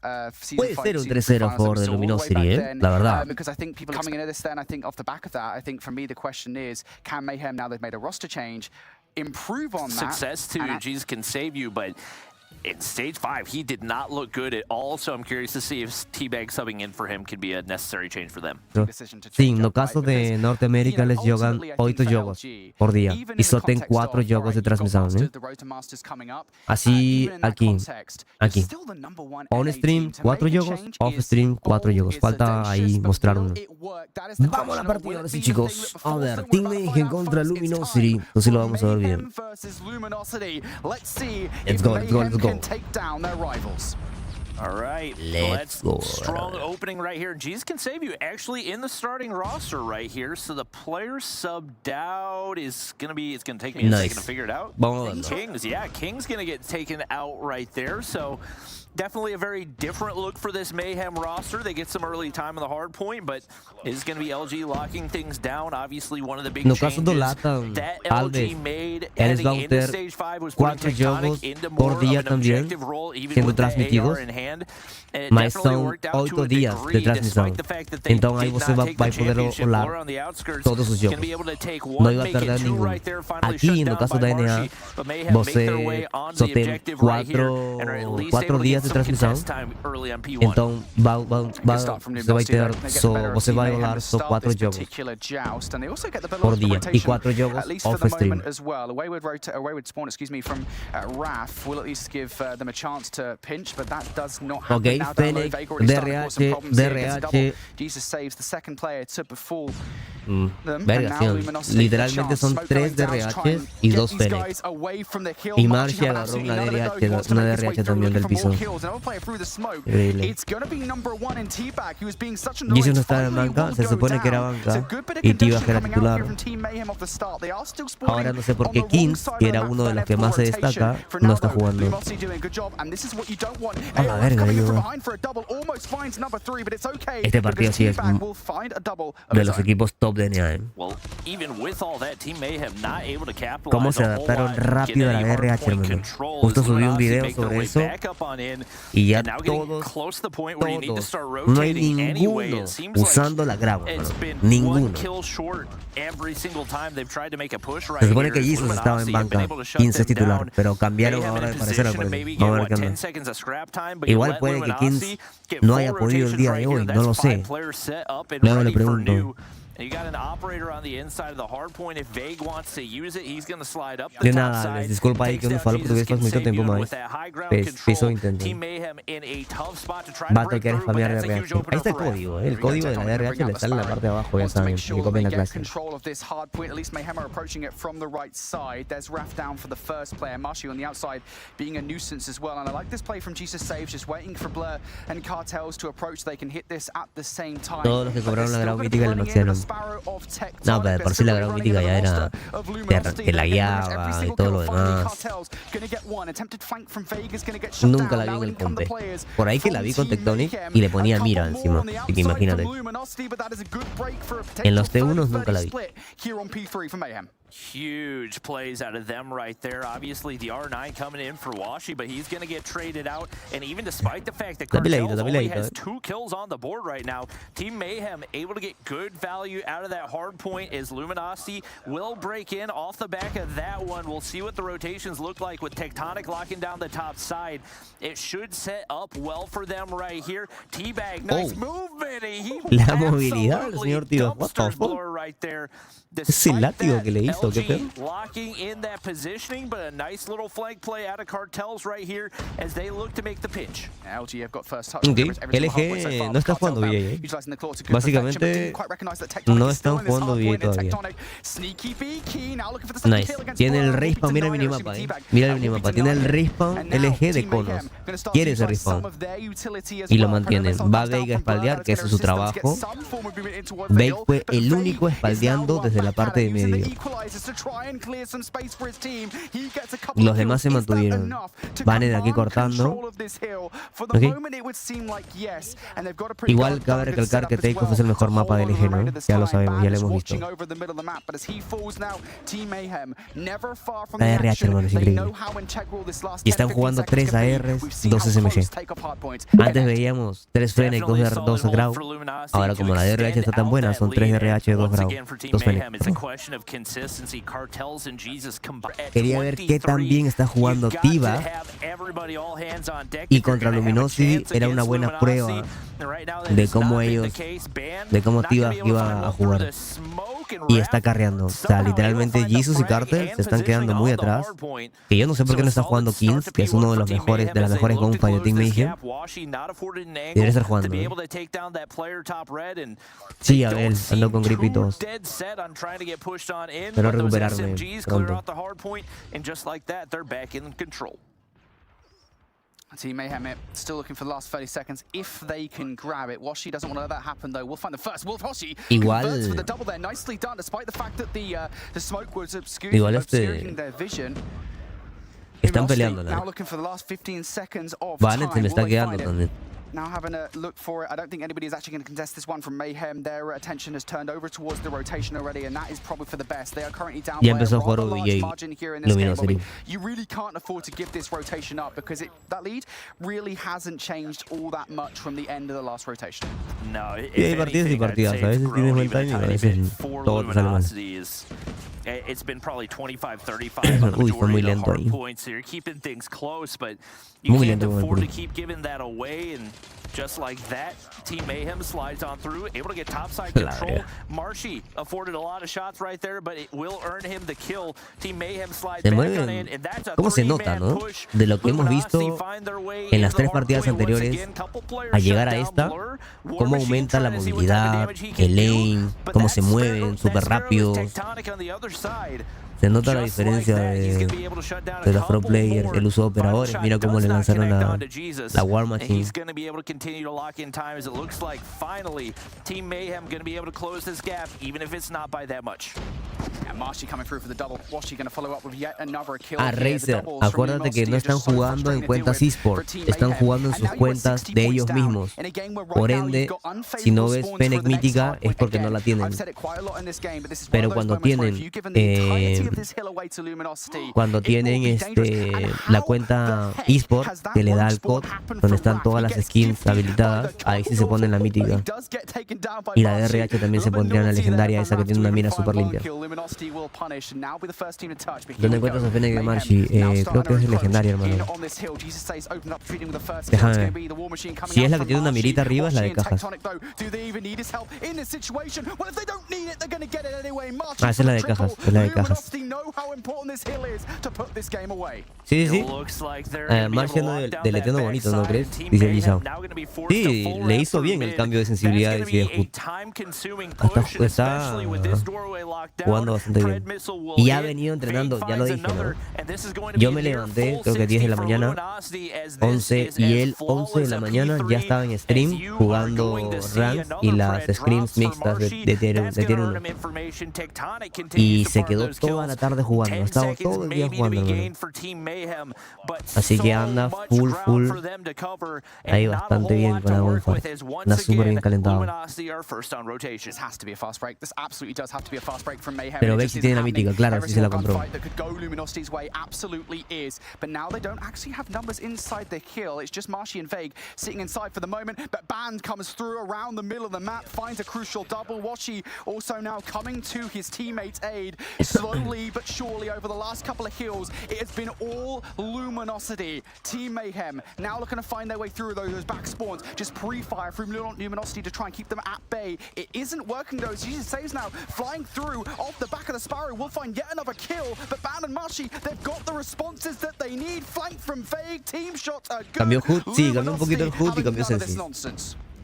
Puede ser un 3-0 a favor de Luminosity, la verdad. Because I think people coming into this then, I think off the back of that, I think for me the question is, can Mayhem, now they've made a roster change, improve on that? Success to Jesus can save you, but in Stage 5, he did not look good at all, so I'm curious to see if T-Bag subbing in for him could be a necessary change for them. Sim, no caso de Norteamérica, eles jogam 8 jogos por dia e só tem 4 jogos de transmissão, né? Assim, aqui. On-stream, 4 jogos. Off-stream, 4 jogos. Falta aí mostrar um. Vamos a la partida ahora sí, chicos. A ver, Team Mayhem contra Luminosity. Entonces lo vamos a ver bien. Let's go, let's go, let's go. Can take down their rivals. All right, let's go. Strong opening right here. Jesus can save you actually in the starting roster right here. So the player subbed out is gonna be. It's gonna take me a second to figure it out. Kings, yeah, King's gonna get taken out right there. So definitely a very different look for this Mayhem roster. They get some early time on the hard point, but it's going to be LG locking things down. Obviously, one of the big changes that LG made heading into Stage 5 was putting Tectonic into more of an objective role, even with the AR in hand. Mas são 8 dias de transmissão. Então aí você vai poder rolar todos os jogos. Não vai perder nenhum. Aqui, no caso da NA, você só tem 4 dias de transmissão. Então você vai rolar só 4 jogos por dia e 4 jogos off-stream. Ok, Fennec, DRH. Verga, sí, literalmente son 3 DRH y 2 Fennec. Y Marcy agarró una DRH también del piso. Increíble. Jesus no estaba en banca, se supone que era banca y T-Bag era titular. Ahora no sé por qué Kings, que era uno de los que más se destaca, no está jugando. A la verga, este partido sí es de los equipos top de NA. Cómo se adaptaron rápido a la DRH, hermano. Justo subí un video sobre eso y ya todos, no hay ninguno usando la grava, ninguno. Se supone que Jesus estaba en banca, 15 es titular, pero cambiaron ahora de parecer al parecer. Vamos a ver qué onda. Igual puede que Kings no haya podido el día de hoy, no lo sé. Luego le pregunto. You got an operator on the inside of the hard point. If Vague wants to use it, he's going to slide up the de top nada, side. les disculpa ahí que no falo portugués faz muito tempo mais. Piso intento. Va a tocar spamear DRH. Ahí está el código, el código de la DRH le sale en la parte de abajo, ya saben, que copien la clase. Todos los que cobraron la grava mítica le maxiaron. No, pero por si la grava mítica ya era que la guiaba y todo lo demás. Nunca la vi en el compe. Por ahí que la vi con Tectonic y le ponía mira encima. Así que imagínate. En los T1 nunca la vi. Huge plays out of them right there. Obviously, the R9 coming in for Washi, but he's going to get traded out. And even despite the fact that Cartel only has 2 kills on the board right now, Team Mayhem able to get good value out of that hard point as Luminosity will break in off the back of that one. We'll see what the rotations look like with Tectonic locking down the top side. It should set up well for them right here. T-Bag, nice movement. La movilidad del señor T-Bag. What the fuck? Right there. Ese látigo que le hizo, qué pedo. Locking in that positioning, but a nice little flank play out of Cartels right here as they look to make the pinch. Okay. LG no está jugando VA. Básicamente no están jugando VA todavía. Nice. Tiene el respawn, mira el minimapa, mira el minimapa. Tiene el respawn LG de conos. Quiere ese respawn. Y lo mantienen. Va Vega a espaldear, que ese es su trabajo. Vega fue el único espaldeando desde la parte de medio. Los demás se mantuvieron. Van aquí cortando. Okay. Igual cabe recalcar que Takeoff es el mejor mapa del eje, ¿no? Ya lo sabemos, ya lo hemos visto. La RH, hermano, es increíble. Y están jugando 3 ARs, 2 SMG. Antes veíamos 3 Fennec, 2 Grau. Ahora como la DRH está tan buena, son 3 DRH, 2 Grau, 2 Fennec. Quería ver qué tan bien está jugando Tiva. Y contra Luminosity era una buena prueba de cómo Tiva iba a jugar. Y está carreando. O sea, literalmente Jesus y Carter se están quedando muy atrás. Que yo no sé por qué no está jugando Kings, que es uno de los mejores, de las mejores gunfights de Team Mayhem. Debería estar jugando, ¿no? Sí, a ver, ando con grip y todos. Pero recuperarme pronto. Team Mayhem still looking for the last 30 seconds if they can grab it. Washi doesn't want to let that happen though. We'll find the first. Wolf Hoshi converts for the double there. Nicely done, despite the fact that the smoke was obscuring their vision. Están peleando, now looking for the last 15 seconds of BryanT se le está quedando también. Now having a look for it. I don't think anybody is actually going to contest this one from Mayhem. Their attention has turned over towards the rotation already, and that is probably for the best. They are currently down by a rather large margin here in this game. But you really can't afford to give this rotation up because that lead really hasn't changed all that much from the end of the last rotation. No, hay partidas y partidas. A veces tienes buen timing, a veces todo te sale mal. It's been probably 25, 35 Uy, fue muy lento ahí. points, so you're keeping things close, but you can't afford to keep giving that away, and just like that, Team Mayhem slides on through, able to get topside control. Marshy afforded a lot of shots right there, but it will earn him the kill. Team Mayhem slides back on in, and that's a ¿Cómo se nota, no? De lo que hemos visto en las 3 partidas anteriores a llegar a esta, cómo aumenta la movilidad, el aim, cómo se mueven súper rápido. Se nota la diferencia de los pro players, el uso de operadores. Mira cómo le lanzaron la War Machine. A Razer, acuérdate que no están jugando en cuentas eSport, están jugando en sus cuentas de ellos mismos. Por ende, si no ves Fennec mítica es porque no la tienen. Pero cuando tienen la cuenta eSport que le da al COD, donde están todas las skins habilitadas, ahí sí se pone la mítica. Y la DRH también se pondría en la legendaria, esa que tiene una mira súper limpia. ¿Dónde encuentras a Fennec de Marshy? Creo que es legendaria, hermano. Déjame ver. Si es la que tiene una mirita arriba, es la de cajas. Ah, esa es la de cajas, es la de cajas. Sí, sí. Marshy anda deleteando bonito, ¿no crees? Dice Lizao. Sí, le hizo bien el cambio de sensibilidad y de HUD. Está jugando bastante bien. Y ha venido entrenando, ya lo dije, ¿no? Yo me levanté, creo que 10 de la mañana, 11, y él 11 de la mañana ya estaba en stream jugando ranks y las scrims mixtas de tier 1. Y se quedó toda la tarde jugando, ha estado todo el día jugando, hermano. Así que anda full. Ahí bastante bien con la gonfa. Anda súper bien calentado. Pero Bex tiene la mítica, claro, sí se la compró. Sitting inside for the moment, but Band comes through around the middle of the map, finds a crucial double. Washi also now coming to his teammate's aid, slowly but surely over the last couple of kills. It has been all Luminosity. Team Mayhem now looking to find their way through those back spawns, just pre-fire through Luminosity to try and keep them at bay. It isn't working though, Jesus saves now, flying through off the back of the Sparrow. We'll find yet another kill, but Band and Marshy, they've got the responses that they need. Flank from Vague, team shots are good. Cambió HUD, sí, cambió un poquito el HUD y cambió Sensi.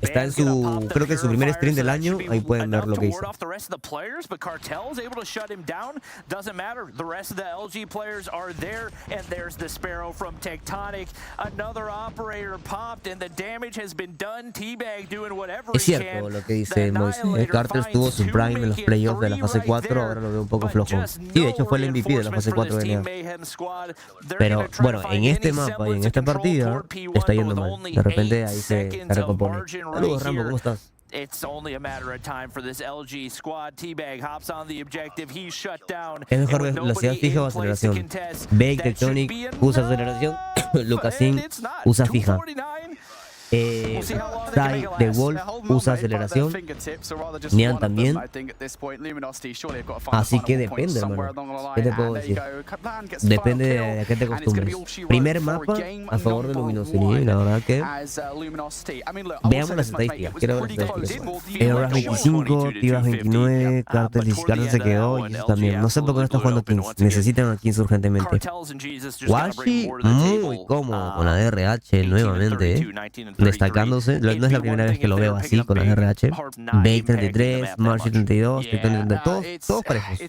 Está en su, creo que en su primer stream del año. Ahí pueden ver lo que hizo. Es cierto lo que dice Moisés. Cartel tuvo su prime en los playoffs de la fase 4, ahora lo veo un poco flojo. Y de hecho fue el MVP de la fase 4 de NA. Pero bueno, en este mapa y en esta partida está yendo mal. De repente ahí se recompone. Saludos, Rambo, ¿cómo estás? Es mejor velocidad fija o aceleración. Bake Tectonic usa aceleración. Lucasin usa fija. Sai de Wolf usa aceleración. Nian también. Así que depende, hermano. ¿Qué te puedo decir? Depende de a qué te acostumbres. Primer mapa a favor de Luminosity. La verdad que veamos las estadísticas. Quiero ver las estadísticas. Eras 25, Tibas 29, Cartel se quedó y eso también. No sé por qué no está jugando Kings. Necesitan a Kings urgentemente. Washi muy cómodo con la DRH nuevamente, destacándose. No es la primera vez que lo veo así con la DRH. Bake 33, Marcy 32, todos parejos.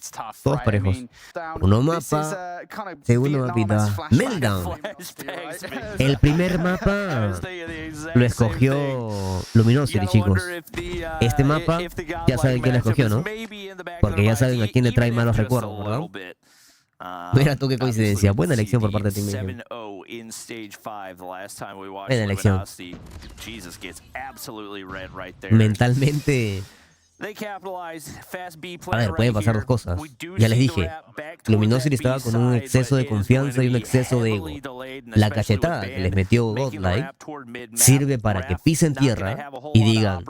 Todos parejos. Uno mapa, segundo mapita. Meltdown. El primer mapa lo escogió Luminosity, chicos. Este mapa ya saben quién lo escogió, ¿no? Porque ya saben a quién le trae malos recuerdos, ¿verdad? Mira tú qué coincidencia. Buena elección por parte de Team MEJOR. Buena elección. Mentalmente, a ver, pueden pasar dos cosas. Ya les dije, Luminosity estaba con un exceso de confianza y un exceso de ego. La cachetada que les metió Godlike sirve para que pisen tierra y digan,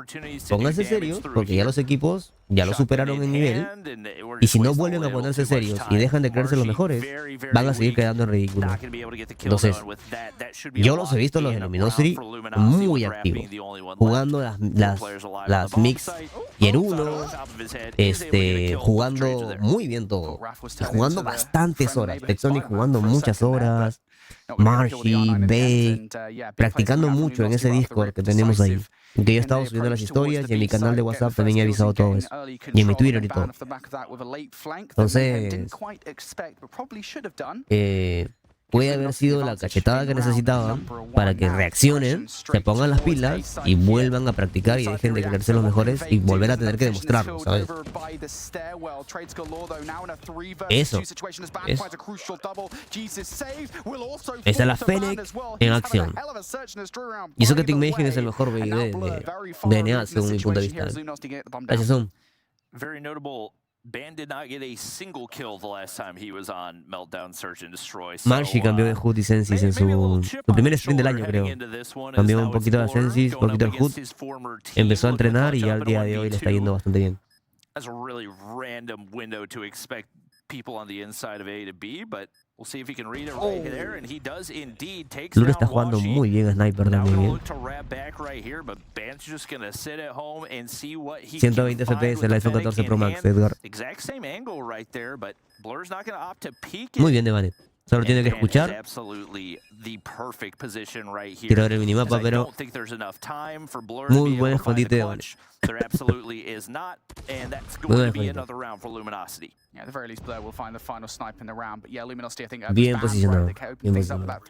pónganse serios, porque ya los equipos ya lo superaron en nivel, y si no vuelven a ponerse serios y dejan de creerse los mejores, van a seguir quedando en ridículo. Entonces, yo los he visto los de Luminosity muy activos, jugando las mix Tier 1, jugando muy bien todo, jugando bastantes horas, Tectonic jugando muchas horas, Marshy, Bake, practicando mucho en ese Discord que tenemos ahí. Que yo he estado subiendo las historias y en mi canal de WhatsApp también he avisado todo eso. Y en mi Twitter y todo. Entonces, puede haber sido la cachetada que necesitaban para que reaccionen, se pongan las pilas y vuelvan a practicar y dejen de creerse los mejores y volver a tener que demostrarlo, ¿sabes? Eso. Esa es la Fennec en acción. Y eso que Team MEJOR es el mejor BID de NA, según mi punto de vista. Gracias, Zoom. Ban did not get a single kill the last time he was on Meltdown Search and Destroy. Marshy cambió de HUD y Sensis en su primer sprint del año, creo. Cambió un poquito la Sensis, un poquito el HUD. Empezó a entrenar y ya al día de hoy le está yendo bastante bien. That's a really random window to expect people on the inside of A to B, but we'll see if he can read it right there, and he does indeed. Lure está jugando muy bien a Sniper también. 120 FPS el iPhone 14 Pro Max, Edgar. Muy bien de Banet. Solo tiene que escuchar. Quiero ver el minimapa, pero muy buen escondite de Banet. Muy buen escondite. Bien posicionado. Bien posicionado.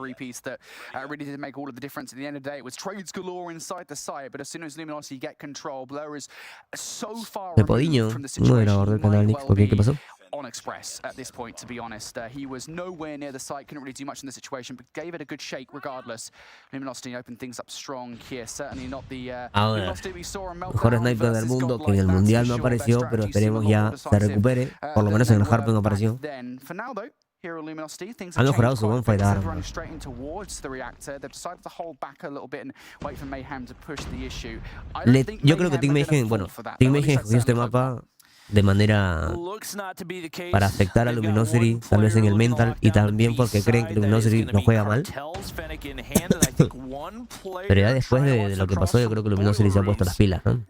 Pepodiño, moderador del canal Nix, ¿por qué? ¿Qué pasó? On Express at this point, to be honest. He was nowhere near the site, couldn't really do much in the situation, but gave it a good shake regardless. Luminosity opened things up strong here, certainly not the Luminosity we saw on Meltdown. Mejor sniper del mundo, que en el mundial no apareció, pero esperemos ya se recupere, por lo menos en el Harp no apareció. Ha mejorado su gunfight arm. Yo creo que Team MEJOR, bueno, Team MEJOR escogió este mapa de manera para afectar a Luminosity, tal vez en el mental, y también porque creen que Luminosity no juega mal. Pero ya después de lo que pasó, yo creo que Luminosity se ha puesto las pilas, ¿no?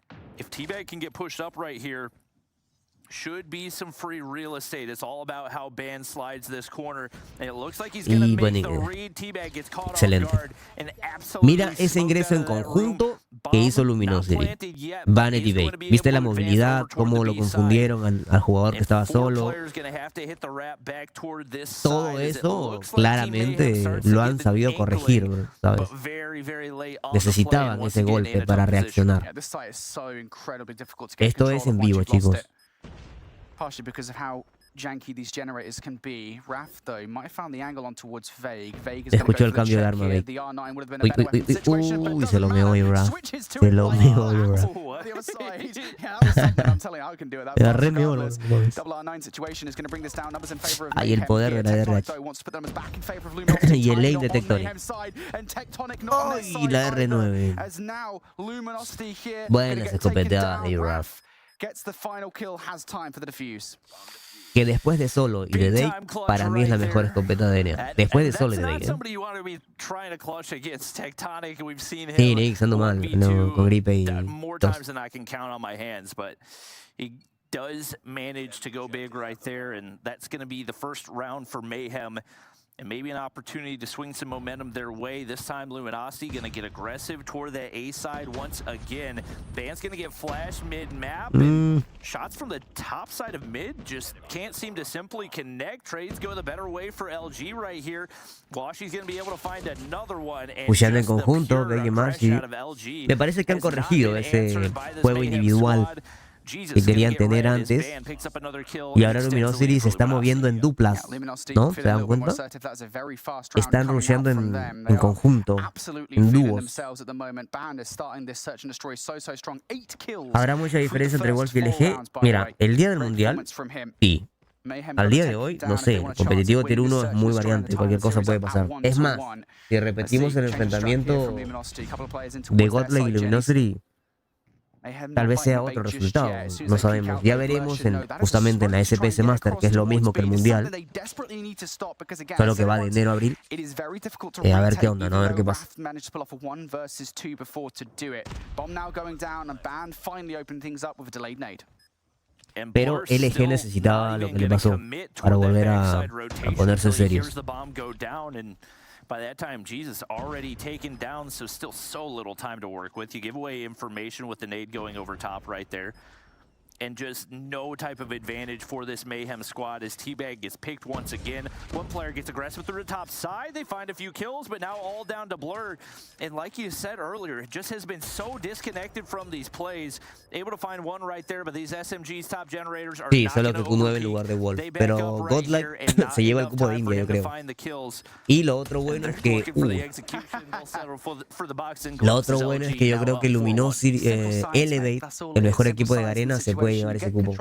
Should be some free real estate. It's all about how Ban slides this corner. And it looks like he's going to make the read. T-Bag gets caught off guard. Mira ese ingreso en conjunto que hizo Luminosity. Vanity Bay. ¿Viste la movilidad? Cómo lo confundieron al jugador que estaba solo. Todo eso claramente lo han sabido corregir, ¿sabes? Necesitaban ese golpe para reaccionar. Esto es en vivo, chicos. Janky these generators can be. Raph, though, might have found the angle on towards Vague. Vague is Escuchó el cambio de arma, Vague. Uy, se lo meó hoy, Raph. Se lo meó hoy, Raph. Era re meó, Ahí el poder de la DRH. Y el late de Tectonic. Y la R9. Buenas escopeteadas de Raph. Que después de Solo y de Dake, para mí es la mejor escopeta de NA. Después de Solo y de Dake, Sí, Nick ando mal, no, con gripe y tos. Does manage to go big right there, and that's going to be the first round for Mayhem. And maybe an opportunity to swing some momentum their way. This time, Luminosity going to get aggressive toward the A side once again. Van's going to get flashed mid-map. And shots from the top side of mid just can't seem to simply connect. Trades go the better way for LG right here. Washi's going to be able to find another one. Pushando en conjunto, Vega y Marcy. Me parece que han corregido ese juego individual que querían tener antes, y ahora Luminosity se está moviendo en duplas, ¿no? ¿Se dan cuenta? Están rusheando en conjunto, en dúos. ¿Habrá mucha diferencia entre Wolf y LG? Mira, el día del Mundial, sí. Al día de hoy, no sé, el competitivo Tier 1 es muy variante, cualquier cosa puede pasar. Es más, si repetimos el enfrentamiento de Godlike y Luminosity, tal vez sea otro resultado, no sabemos. Ya veremos justamente en la SPS Master, que es lo mismo que el Mundial, solo que va de enero a abril. A ver qué onda, ¿no? A ver qué pasa. Pero LG necesitaba lo que le pasó para volver a ponerse serios. By that time, Jesus already taken down, so still so little time to work with. You give away information with the nade going over top right there. And just no type of advantage for this Mayhem squad as T-Bag gets picked once again. One player gets aggressive through the top side. They find a few kills, but now all down to Blur. And like you said earlier, it just has been so disconnected from these plays. Able to find one right there, but these SMG's top generators are sí, solo que Q9 en lugar de Wolf. Pero Godlike se lleva el cupo de India, yo creo. Y lo otro bueno es que... Lo otro bueno es que yo creo que Luminosity, Elevate, el mejor equipo de Garena, se puede llevar ese cupo.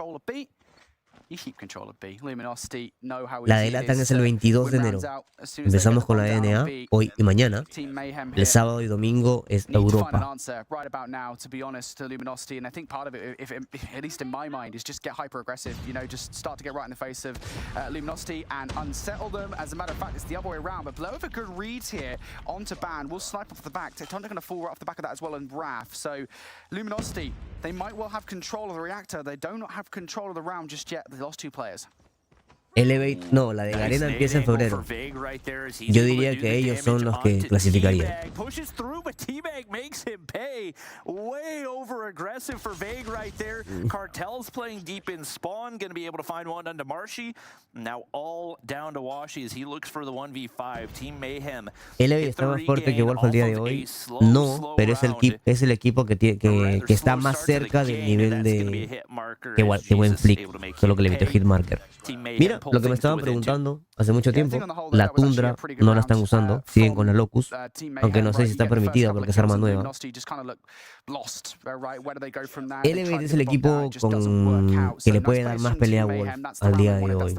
La de Latam es el 22 de enero. Empezamos con la DNA hoy y mañana. El sábado y domingo es Europa. They might well have control of the reactor. They do not have control of the round just yet. They lost two players. Elevate, no, la de Garena empieza en febrero. Yo diría que ellos son los que clasificarían. Cartel's playing deep in spawn, going to be able to find one onto Marshy. Now all down to Washy as he looks for the 1v5. Team Mayhem. Elevate está más fuerte que Wolf al día de hoy. No, pero es el equipo que está más cerca del nivel de que buen flick, solo que le evitó hitmarker. Mira, lo que me estaban preguntando hace mucho tiempo, la Tundra no la están usando, siguen con la Locus, aunque no sé si está permitida porque es arma nueva. Elevate es el equipo que le puede dar más pelea a Wolf al día de hoy.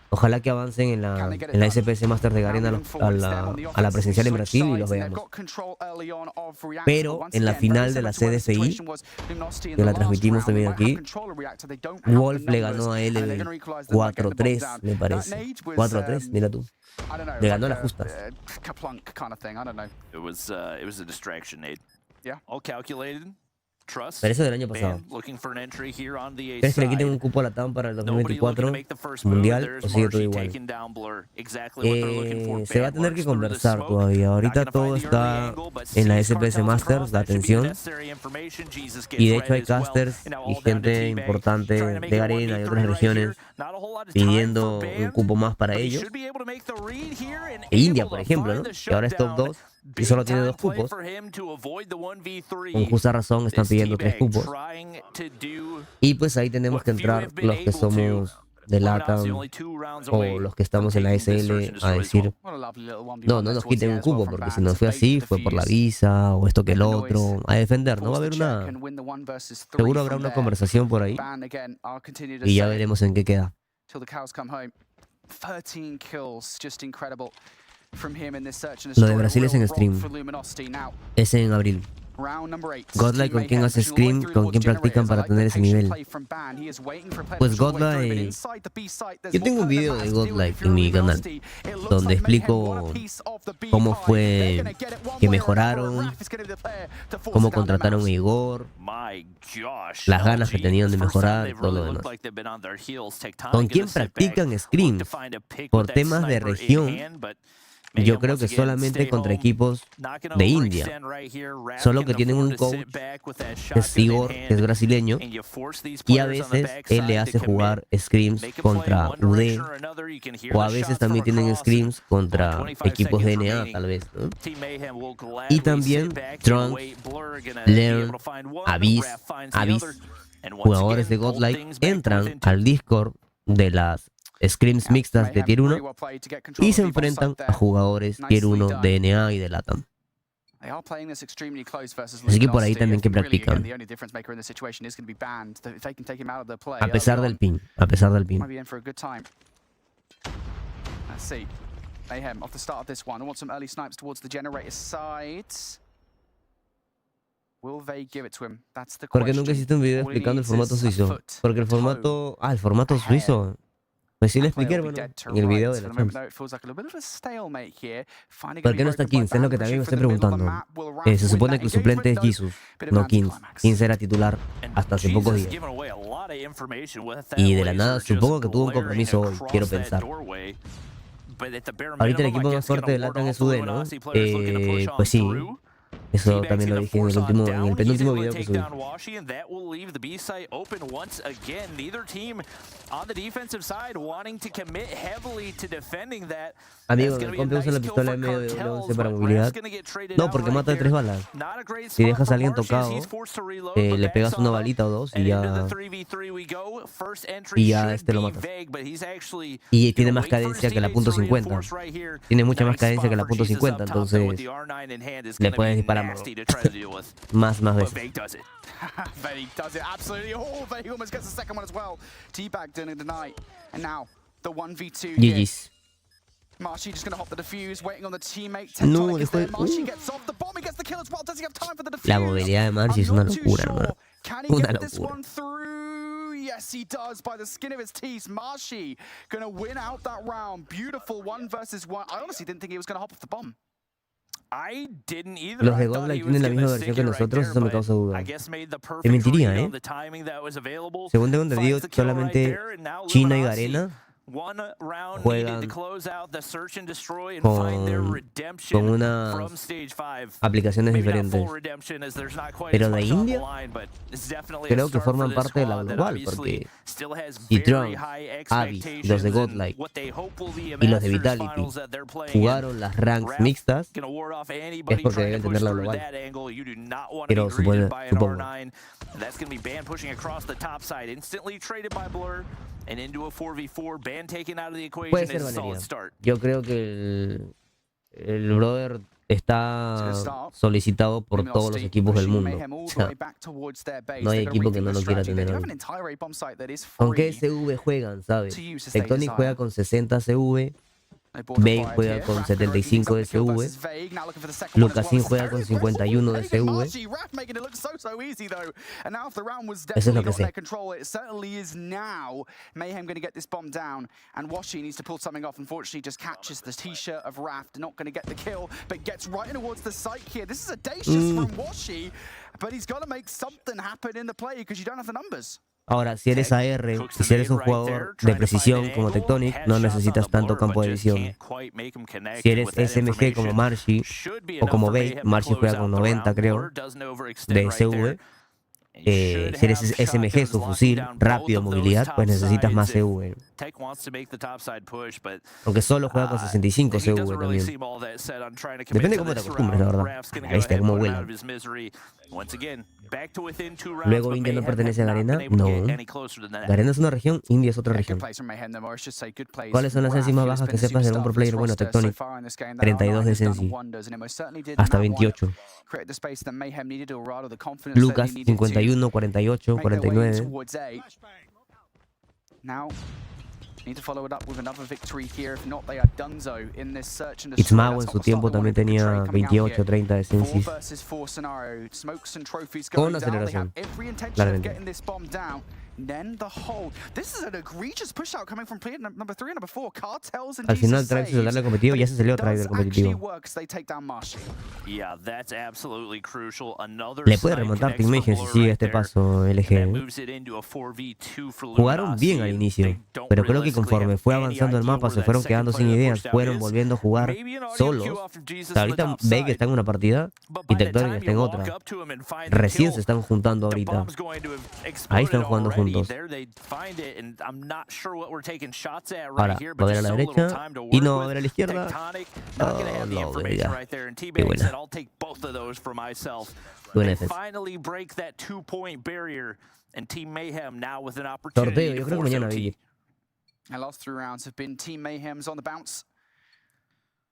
Ojalá que avancen en la SPS Master de Garena a la presencial en Brasil y los veamos. Pero en la final de la CDFI, que la transmitimos también aquí, Wolf le ganó a Elevate 4-3, me parece. 4-3, mira tú. Le ganó las justas. It was a distraction, Nate. Yeah. All calculated. Pero eso del año pasado. ¿Crees que le quiten un cupo a Latam para el 2024 mundial o sigue todo igual? Se va a tener que conversar todavía. Ahorita todo está en la SPS Masters, la atención. Y de hecho hay casters y gente importante de Arena y otras regiones pidiendo un cupo más para ellos. E India, por ejemplo, ¿no? Que ahora es top 2 y solo tiene 2 cupos. Con justa razón están pidiendo 3 cupos. Y pues ahí tenemos que entrar los que somos de LATAM o los que estamos en la SL a decir no nos quiten un cupo, porque si no fue así, fue por la visa o esto que el otro, a defender. No va a haber una, seguro habrá una conversación por ahí y ya veremos en qué queda. Lo de Brasil es en stream, es en abril. Godlike, ¿con quién hace scrim? ¿Con quién practican para tener ese nivel? Pues Godlike, yo tengo un video de Godlike en mi canal donde explico cómo fue que mejoraron, cómo contrataron a Igor, las ganas que tenían de mejorar y todo lo demás. ¿Con quién practican scrim? Por temas de región, yo creo que solamente contra equipos de India. Solo que tienen un coach que es Igor, que es brasileño, y a veces él le hace jugar scrims contra UD, o a veces también tienen scrims contra equipos de NA, tal vez, ¿no? Y también Trunks, Learn, Abyss, jugadores de Godlike, entran al Discord de las scrims mixtas de Tier 1 y se enfrentan a jugadores Tier 1 de NA y de LATAM. Así que por ahí también que practican. A pesar del pin, a pesar del pin. ¿Por qué nunca hiciste un video explicando el formato suizo? Porque el formato... el formato suizo... Pues sí le expliqué, hermano, en el video de la Champions. ¿Por qué no está 15? Es lo que también me estoy preguntando. Se supone que el suplente es Jesus, no 15. 15 era titular hasta hace pocos días. Y de la nada, supongo que tuvo un compromiso hoy, quiero pensar. Ahorita el equipo más fuerte de LATAM es UD, ¿no? Pues sí. Eso también lo dije en el penúltimo video que subí. Amigo, ¿me compre usa la pistola en medio de W11 para movilidad? No, porque mata de 3 balas. Si dejas a alguien tocado, le pegas una balita o 2 y ya lo matas. Y tiene más cadencia que la .50. Tiene mucha más cadencia que la .50, entonces le puedes disparar más veces. GG's. Marshy just gonna hop the defuse, waiting on the teammate. No, después... Marshy gets off the bomb, he gets the kill as well. Does he have time for the defuse? La movilidad de Marshy es una locura, hermano. Una locura. Yes, he does by the skin of his teeth. Marshy gonna win out that round. Beautiful 1 versus 1. I honestly didn't think he was gonna hop off the bomb. Los de Godlike tienen la misma versión que nosotros, eso me causa duda. Te mentiría, ¿eh? Según tengo entendido, solamente China y Garena juegan con unas aplicaciones diferentes. Pero de India creo que forman parte de la global, porque si Trunks, Abyss, los de Godlike y los de Vitality jugaron las ranks mixtas, es porque deben tener la global. Pero supongo. Puede ser Valeria. Yo creo que el brother está solicitado por todos los equipos del mundo. O sea, no hay equipo que no lo quiera tener hoy. ¿Con qué SV juegan, sabes? Tectonic juega con 60 SV, Bey juega con 75 de CV. Lucasin juega con 51 de CV. Eso es lo que sé. Mayhem going to get this bomb down, and Washi needs to pull something off. Unfortunately, just catches the t-shirt of Raft. Not going to get the kill, but gets right towards the site here. This is audacious from Washi, but he's got to make something happen in the play because you don't have the numbers. Ahora, si eres AR y si eres un jugador de precisión como Tectonic, no necesitas tanto campo de visión. Si eres SMG como Marshy o como Bey, Marshy juega con 90 creo de SV. Si eres SMG, su fusil, rápido, movilidad, pues necesitas más CV. Aunque solo juega con 65 CV también. Depende de cómo te acostumbres, la verdad. Ahí está, cómo vuela. Luego India no pertenece a Garena. No. Garena es una región, India es otra región. ¿Cuáles son las sensi más bajas que sepas de algún pro player? Bueno, Tectonic, 32 de sensi. Hasta 28. Lucas, 51, 48, 49. Itzmao en su tiempo también tenía 28, 30 de sensis. Con aceleración, claramente. Al final Tribe se darle competitivo, ya se salió Tribe del competitivo. Le puede remontar Team Mayhem si sigue este paso LG. Jugaron bien al inicio, pero creo que conforme fue avanzando el mapa se fueron quedando sin ideas, fueron volviendo a jugar solos. O sea, ahorita Bey está en una partida y Tectonic está en otra. Recién se están juntando ahorita. Ahí están jugando juntos. Ahora, va a ver a la derecha y no va a ver a la izquierda. Oh, no, verga. Qué buena. Buena defensa. Sorteo, yo creo que mañana vi.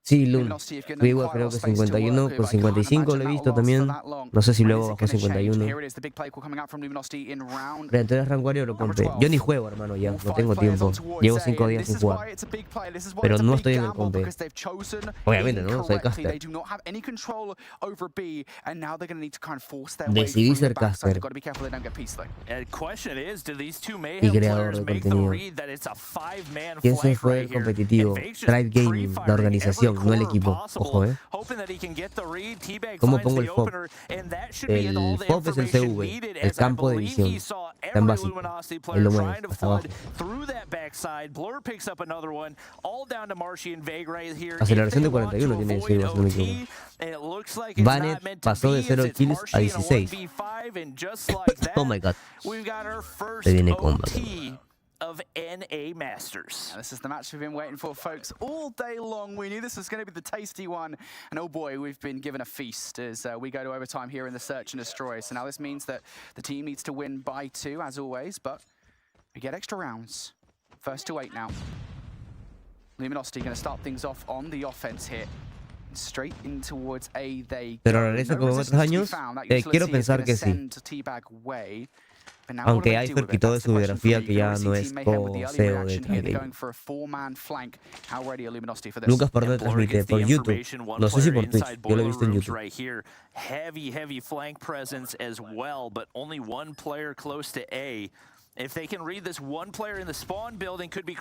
Sí, Lun. Vivo creo que 51, con 55 lo he visto también. No sé si luego bajó 51. Pero entonces Ranguario lo compré. Yo ni juego, hermano, ya. No tengo tiempo. Llevo 5 días sin jugar. Pero no estoy en el compe. Obviamente, ¿no? Soy caster. Decidí ser caster. Y creador de contenido. ¿Quién se fue el competitivo? Tribe Gaming, la organización. No el equipo, ojo, ¿Cómo pongo el FOB? El FOB es el CV, el campo de visión. Está en básico. Él lo mueve hasta abajo. Aceleración de 41 tiene ese, si no me equivoco. Bannett pasó de 0 kills a 16. Oh my god. Se viene combat. Of NA Masters. This is the match we've been waiting for, folks, all day long. We knew this was going to be the tasty one, and oh boy, we've been given a feast as we go to overtime here in the Search and Destroy. So now this means that the team needs to win by 2, as always, but we get extra rounds. First to 8 now. Luminosity going to start things off on the offense here. Straight in towards A, they Pero regresa como otros años. Quiero pensar que sí. Aunque Iceberg quitó de su biografía que ya no es co-CEO de Tribe. Lucas por dónde transmite, por YouTube. No sé si por Twitch, yo lo he visto en YouTube. Heavy flank presence as well, but only one player close to A.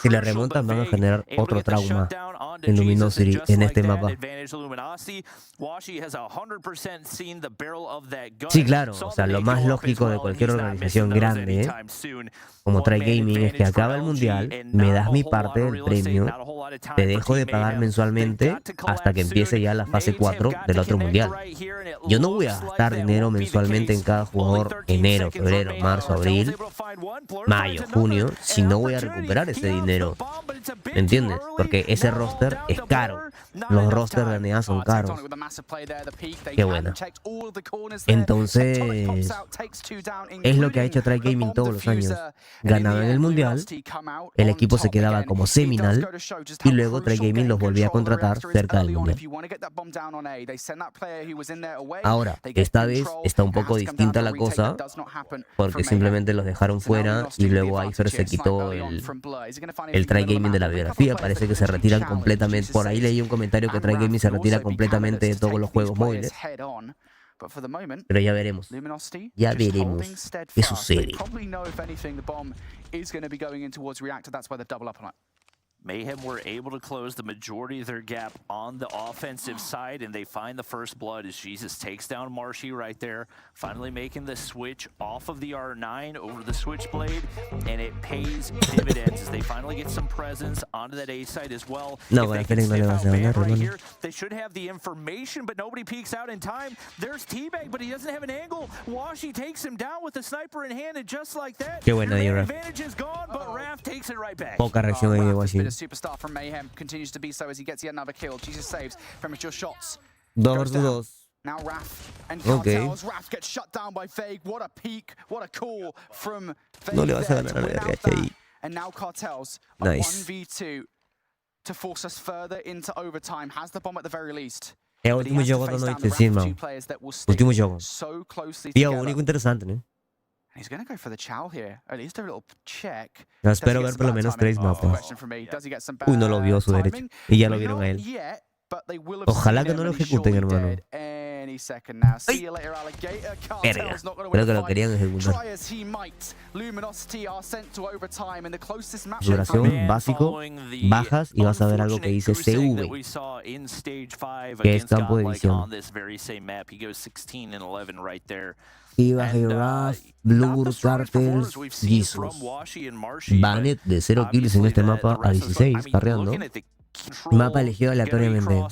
Si le remontan van a generar otro trauma en Luminosity en este mapa. Sí, claro, o sea, lo más lógico de cualquier organización grande, como Tribe Gaming, es que acaba el mundial, me das mi parte del premio, te dejo de pagar mensualmente hasta que empiece ya la fase 4 del otro mundial. Yo no voy a gastar dinero mensualmente en cada jugador enero, febrero, marzo, abril, mayo, junio, si no voy a recuperar ese dinero. ¿Me entiendes? Porque ese roster es caro. Los rosters de NA son caros. Qué buena. Entonces, es lo que ha hecho Tribe Gaming todos los años. Ganaban el mundial, el equipo se quedaba como seminal y luego Tribe Gaming los volvía a contratar cerca del mundial. Ahora, esta vez está un poco distinta la cosa porque simplemente los dejaron fuera buena, y luego Ifer se quitó el try gaming de la biografía. Parece que se retiran completamente. Por ahí leí un comentario que try gaming se retira completamente de todos los juegos móviles. Pero ya veremos. Ya veremos qué sucede. Mayhem were able to close the majority of their gap on the offensive side, and they find the first blood as Jesus takes down Marshy right there, finally making the switch off of the R9 over the Switchblade, and it pays dividends as they finally get some presence onto that A side as well. No, bueno, Félix no le va a hacer nada, right here, they should have the information, but nobody peeks out in time. There's T-Bag, but he doesn't have an angle. Washi takes him down with the sniper in hand, and just like that, qué buena your advantage is gone, but Raph takes it right back. Poca reacción ahí de Washi. Superstar from Mayhem continues to be so as he gets yet another kill. Jesus saves premature shots. 2 versus 2. Now Raph and Cartels. Raph gets shut down by Vague. What a peek. What a call from Vague. No le vas a ganar a la ahí. And now Cartels a 1v2 to force us further into overtime. Has the bomb at the very least. É o último jogo da noite, sim, mano. Último jogo. E é o único interessante, né? He's going to go for the chow here. At least a little check. No, espero ver por lo menos 3 mapas. Uy, no lo vio a su derecha. Y ya lo vieron a él. Ojalá que no lo ejecuten, hermano. ¡Ay! Verga. Creo que lo querían ejecutar. Duración, básico, bajas y vas a ver algo que dice CV, que es campo de visión. Iba Raf, Blur, Cartels, Jesus. Banet de 0 kills en este mapa a 16, carreando. Mapa elegido aleatoriamente.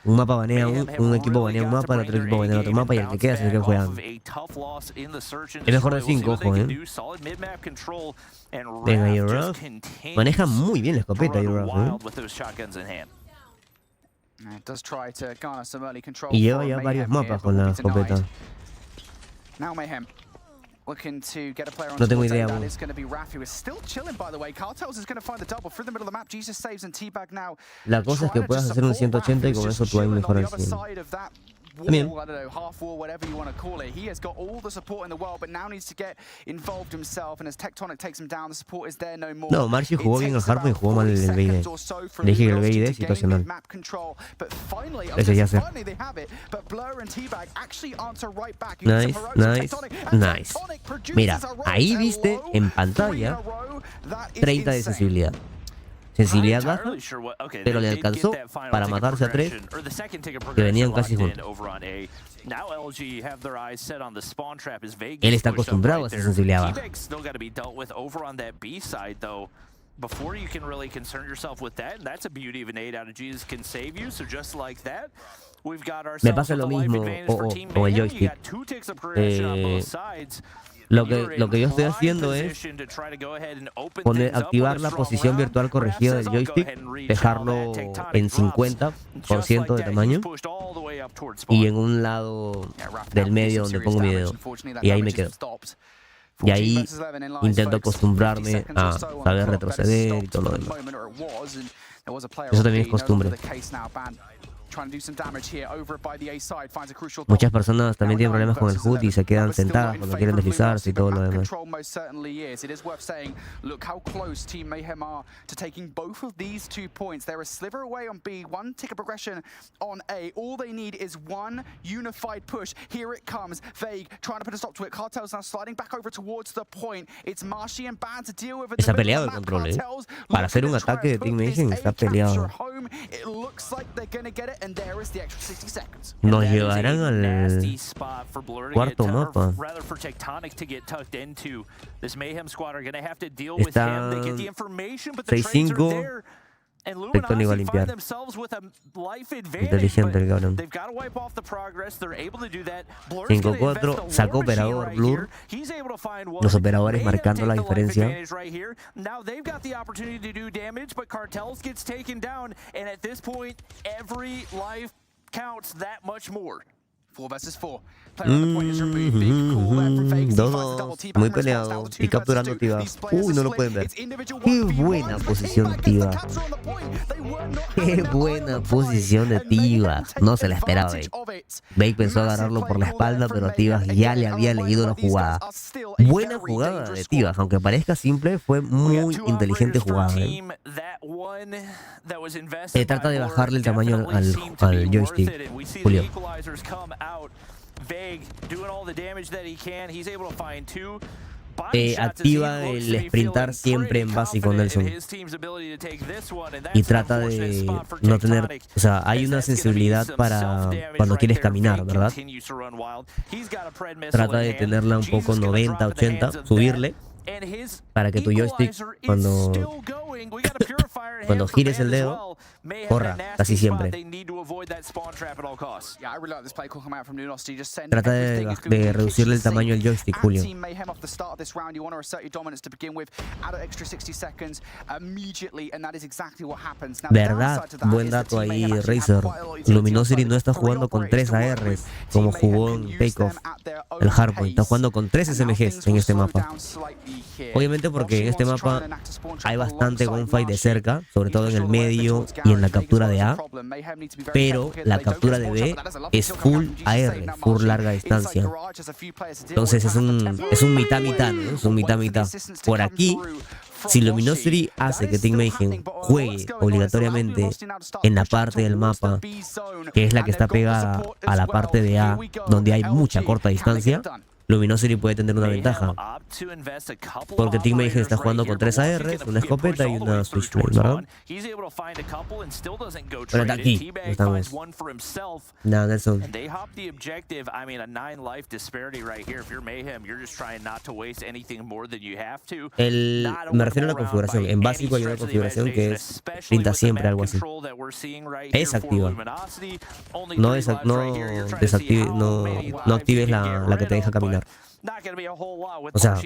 Un mapa banea un equipo banea un mapa, el otro equipo banea otro mapa y el que queda es el que juega. Es mejor de 5, ojo, Venga, Raf. Maneja muy bien la escopeta, Raf, Y lleva ya varios mapas con la escopeta. Now Mayhem looking to get a player on. No tengo idea. That is going to be Raph, who is still chilling, by the way. Cartels is going to find the double through the middle of the map. Jesus saves and T-Bag now. La cosa es que puedas hacer un 180 y con eso tu aim mejora el 100. Wall, I don't know, half wall, whatever you want to call it. He has got all the support in the world, but now needs to get involved himself. And as Tectonic takes him down, the support is there no more. No, Marcy jugó bien el Hardpoint y jugó mal el BID. Le dije que el BID es situacional. Ese ya sé. Nice, nice, nice. Mira, ahí viste en pantalla 30 de sensibilidad. Sensibilidad baja, pero le alcanzó para matarse a 3 que venían casi juntos. Él está acostumbrado a esa sensibilidad baja. Before you can really concern yourself with that, and that's a beauty of an 8 out of Jesus can save you. So just like that, we've got ourselves Me pasa lo mismo con el joystick. Lo que yo estoy haciendo es activar la posición virtual corregida del joystick, dejarlo en 50% de tamaño y en un lado del medio donde pongo mi dedo. Y ahí me quedo. Y ahí intento acostumbrarme a saber retroceder y todo lo demás. Eso también es costumbre. Muchas personas también tienen problemas con el HUD y se quedan sentadas cuando quieren deslizarse y todo lo demás. Está peleado el control, ¿eh? Para hacer un ataque de Team Mayhem está peleado. Nos llevarán al cuarto mapa. Está 6-5. Tectónico va a limpiar. Inteligente el cabrón. 5-4. Sacó operador Blur. Los operadores marcando la diferencia. 4 versus 4. Player on the point is removed. Big call there from Fake. He finds the double T-back muy in response. peleado Now y 2 versus capturando 2. Tiva. These players Uy, no are lo pueden split. ver. It's individual Qué 1v1s, buena but posición T-back gets the Tiva. capture on the point. They were not Qué having their eye on buena the prize, posición de and Mayhem Tiva. take No se la esperaba advantage Bake. of it. Bake pensó Massive agarrarlo por play la call there espalda, from pero Mayhem. Tivas ya Again, le a había reminder leído la that these guys jugada. are still a Buena very jugada dangerous de squad. Tivas, aunque parezca simple, fue muy inteligente jugada. Trata de bajarle el tamaño al joystick, Julio. Activa el sprintar siempre en básico, Nelson. Y trata de no tener... O sea, hay una sensibilidad para cuando quieres caminar, ¿verdad? Trata de tenerla un poco 90, 80, subirle, para que tu joystick, cuando gires el dedo, corra casi siempre. Trata de reducirle el tamaño al joystick, Julio. Verdad, buen dato ahí, Razer. Luminosity no está jugando con 3 ARs como jugó en Takeoff el Hardpoint. Está jugando con 3 SMGs en este mapa. Obviamente porque en este mapa hay bastante gunfight de cerca, sobre todo en el medio y en la captura de A, pero la captura de B es full AR, full larga distancia. Entonces es un mitad-mitad, ¿no? Es un mitad-mitad. Por aquí, si Luminosity hace que Team Mayhem juegue obligatoriamente en la parte del mapa, que es la que está pegada a la parte de A, donde hay mucha corta distancia, Luminosity puede tener una ventaja. Porque Team Mayhem está jugando con 3 ARs, una escopeta y una Switchblade, ¿verdad? Pero está aquí, estamos. Nada, Nelson. Me refiero a la configuración. En básico hay una configuración que es pinta siempre algo así. Es activa. No actives la que te deja caminar. O sea,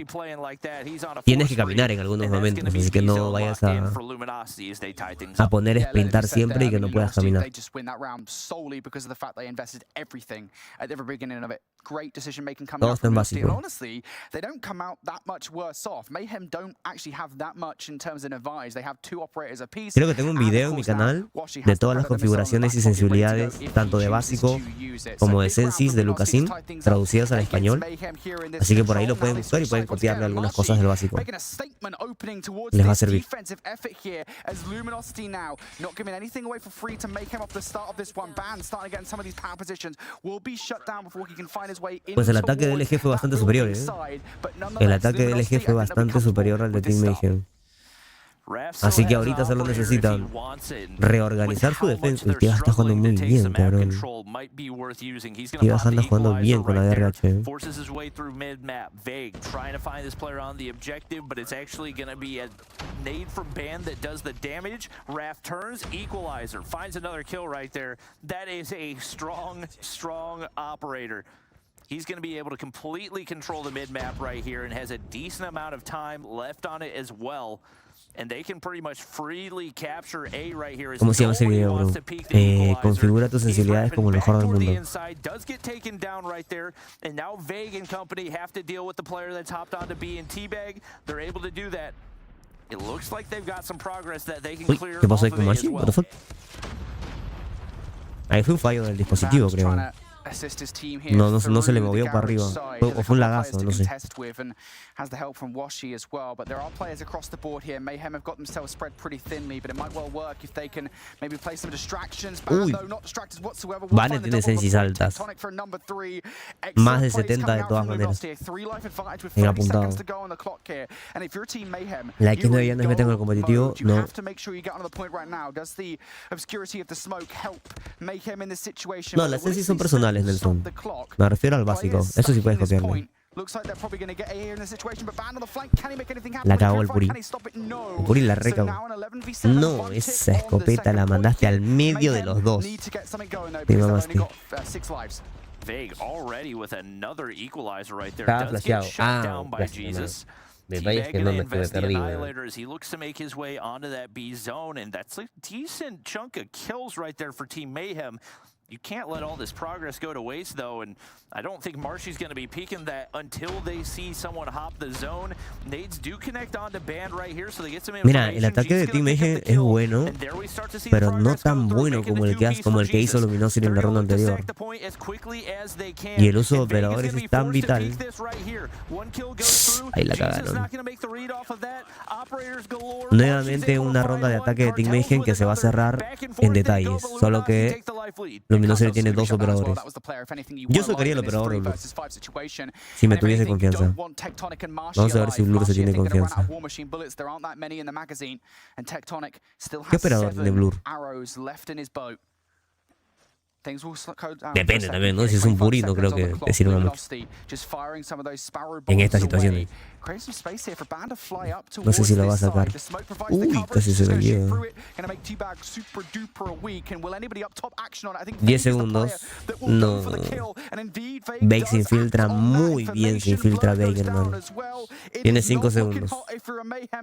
tienes que caminar en algunos momentos, así que no vayas a poner sprintar siempre y que no puedas caminar. Todo está en básico. Creo que tengo un video en mi canal de todas las configuraciones y sensibilidades, tanto de básico como de sensis de Lucasin, traducidas al español. Así que por ahí lo pueden buscar y pueden copiarle algunas cosas del básico. Les va a servir. Pues el ataque del LG fue bastante superior, ¿eh? El ataque del LG fue bastante superior al de Team Mayhem. Así que ahorita solo necesitan reorganizar su defensa. Y Tivas está jugando muy bien, cabrón. Tivas anda jugando bien con la DRH. He's going to be able to completely control the mid-map right here and has a decent amount of time left on it as well. And they can pretty much freely capture A right here. ¿Cómo se llama ese video, bro? Configura tus sensibilidades como el mejor del mundo. Does get taken down right there, and now Vague and company have to deal with the player that's hopped onto B and T-Bag. They're able to do that. It looks like they've got some progress that they can clear. ¿Qué pasó ahí con Marcy? What the fuck? Ahí fue un fallo del dispositivo, creo. No se le movió para arriba. O fue un lagazo, no sé. Has the help from Washi as well, but there are players across the board here. Mayhem have got themselves spread pretty thinly, but it might well work if they can maybe play some distractions. Uy, not distracted whatsoever. Vane tiene sensis altas. Más de 70 de todas maneras. En apuntado. La X9 ya no es meta en el competitivo, no. No, las sensis son personales, Nelson. Me refiero al básico. Eso sí puedes copiarle. La cagó el Puri. El Puri la recagó. No, esa escopeta la mandaste al medio de los dos. Te mamaste. Estaba flasheado. Ah, detalles que no me estuve perdido. He looks to make his way onto that B zone, and that's a decent chunk of kills right there for Team Mayhem. You can't let all this progress go to waste, though, and I don't think Marshy's going to be peeking that until they see someone hop the zone. Nades do connect onto Band right here, so they get some information. Mira, el ataque de Team Mayhem es bueno, pero no tan bueno como el que hizo Luminosity en la ronda anterior. Y el uso de operadores es tan vital. Ahí la cagaron. Nuevamente una ronda de ataque de Team Mayhem que se va a cerrar en detalles, solo que Luminosity tiene 2 operadores. Yo sacaría el operador de Blur si me tuviese confianza. Vamos a ver si Blur se tiene confianza. ¿Qué operador tiene Blur? Depende también, ¿no? Si es un Puri, no creo que te sirva mucho en esta situación. No sé si lo va a sacar. Uy, casi se lo lleva. 10 segundos. No. Bake se infiltra muy bien, se infiltra Bake, hermano. Tiene 5 segundos.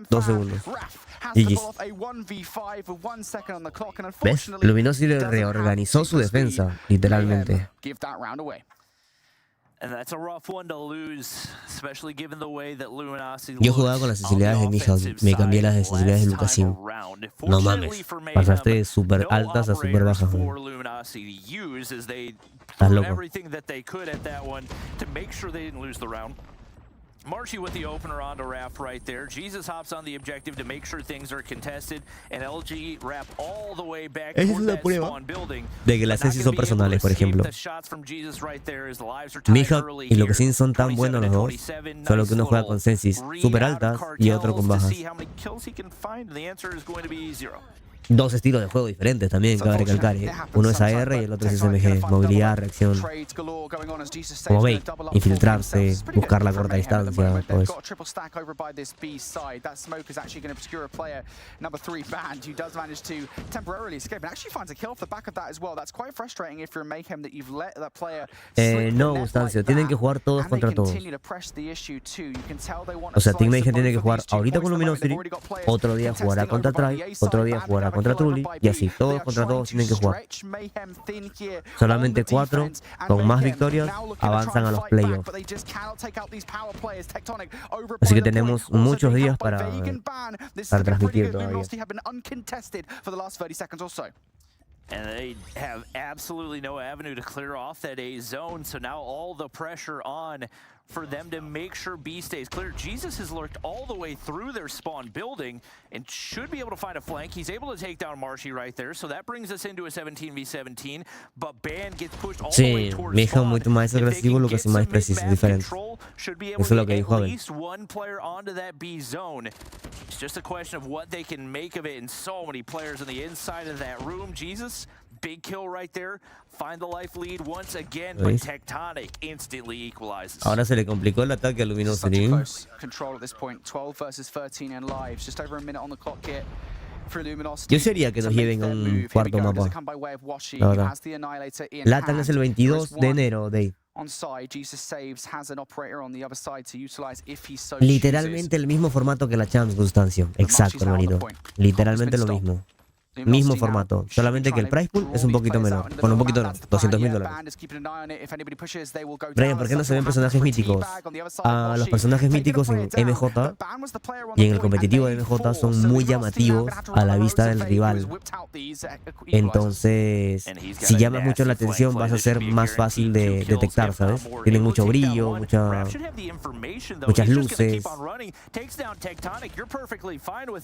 2 segundos. GG. ¿Ves? Luminosity reorganizó su defensa, literalmente. Yo jugaba con las sensibilidades de Mijal, me cambié las sensibilidades de Lucasim. No mames, pasaste de super altas a super bajas. Estás loco. Marshy with the opener onto Raph right there. Jesus hops on the objective to make sure things are contested, and LG wrap all the way back toward that spawn building. De que las sensis son personales, por ejemplo. Mijal y Lucasim son tan buenos los dos, solo que uno juega con sensis super altas y otro con bajas. Dos estilos de juego diferentes también, cabe recalcar. Uno es AR y el otro es SMG. Movilidad, reacción. Como veis, infiltrarse, buscar la corta distancia, todo eso. No, Gustancio, tienen que jugar todos contra todos. O sea, Team Mayhem tiene que jugar ahorita con Luminosity, otro día jugará contra Tribe, otro día jugará contra Trulli, y así, todos contra todos tienen que jugar. Solamente 4, con más victorias, avanzan a los playoffs. Así que tenemos muchos días para transmitir todavía. And they have absolutely no avenue to clear off that A zone, so now all the pressure on for them to make sure B stays clear. Jesus has lurked all the way through their spawn building and should be able to find a flank. He's able to take down Marshy right there, so that brings us into a 17v17, but Band gets pushed all the way towards Mijal muito mais agresivo, Lucas mais preciso, diferente. Eso es lo que dijo Abel. At least one player onto that B zone. It's just a question of what they can make of it, and so many players on the inside of that room. Jesus, big kill right there. Find the life lead once again, but Tectonic instantly equalizes. Ahora se le complicó el ataque a Luminosity. Yo sería que nos lleven a un cuarto mapa. Ahora. Latam es el 22 de enero, Dave. Literalmente el mismo formato que la Champs, Gustancio. Exacto, hermanito. Literalmente lo mismo. Mismo formato, solamente que el price pool es un poquito menor. Bueno, un poquito menos, $200.000. Brian, ¿por qué no se ven personajes míticos? Los personajes míticos en MJ y en el competitivo de MJ son muy llamativos a la vista del rival. Entonces, si llamas mucho la atención, vas a ser más fácil de detectar, ¿sabes? Tienen mucho brillo, muchas luces.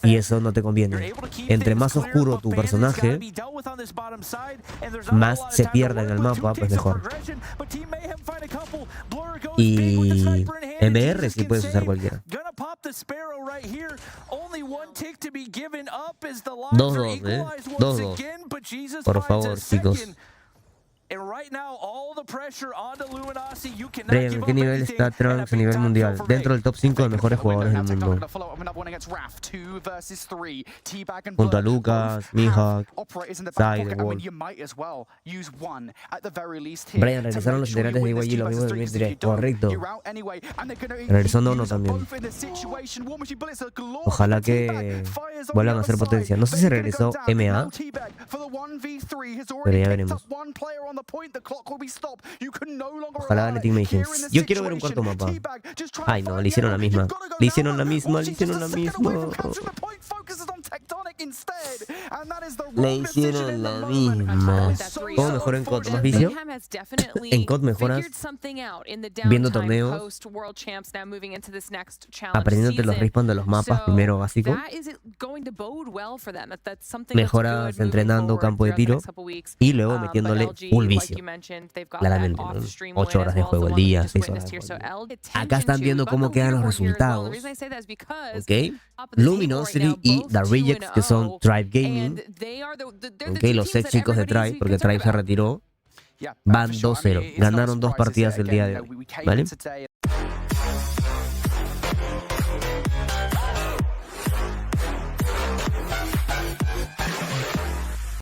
Y eso no te conviene. Entre más oscuro tu personaje, más se pierde en el mapa, pues mejor. Y MR sí puedes usar cualquiera. 2-2, 2-2. Por favor, chicos. Brian, ¿en qué nivel está Trunks a nivel mundial? Dentro del top 5 de mejores jugadores del mundo. Junto a Lucas, Mihawk, Sidewall. Brian, regresaron los integrantes de YG, los mismos de 2003. Correcto. Regresó Nono también. Ojalá que vuelvan a hacer potencia. No sé si regresó MA, pero ya veremos. Ojalá gane Team Agents. Yo quiero ver un cuarto mapa. Ay, no, le hicieron la misma. Le hicieron la misma, le hicieron la misma. Le hicieron la misma. ¿Cómo mejoró en COD? ¿Más vicio? En COD mejoras viendo torneos, aprendiéndote los respawns de los mapas primero básico. Mejoras entrenando campo de tiro y luego metiéndole full vicio. Claramente, ¿no? 8 horas de juego al día, 6 horas de juego. Acá están viendo cómo quedan los resultados. ¿Ok? Luminosity y The Rejects, que son Tribe Gaming. ¿Ok? Los ex chicos de Tribe, porque Tribe se retiró. Van 2-0. Ganaron 2 partidas el día de hoy. ¿Vale?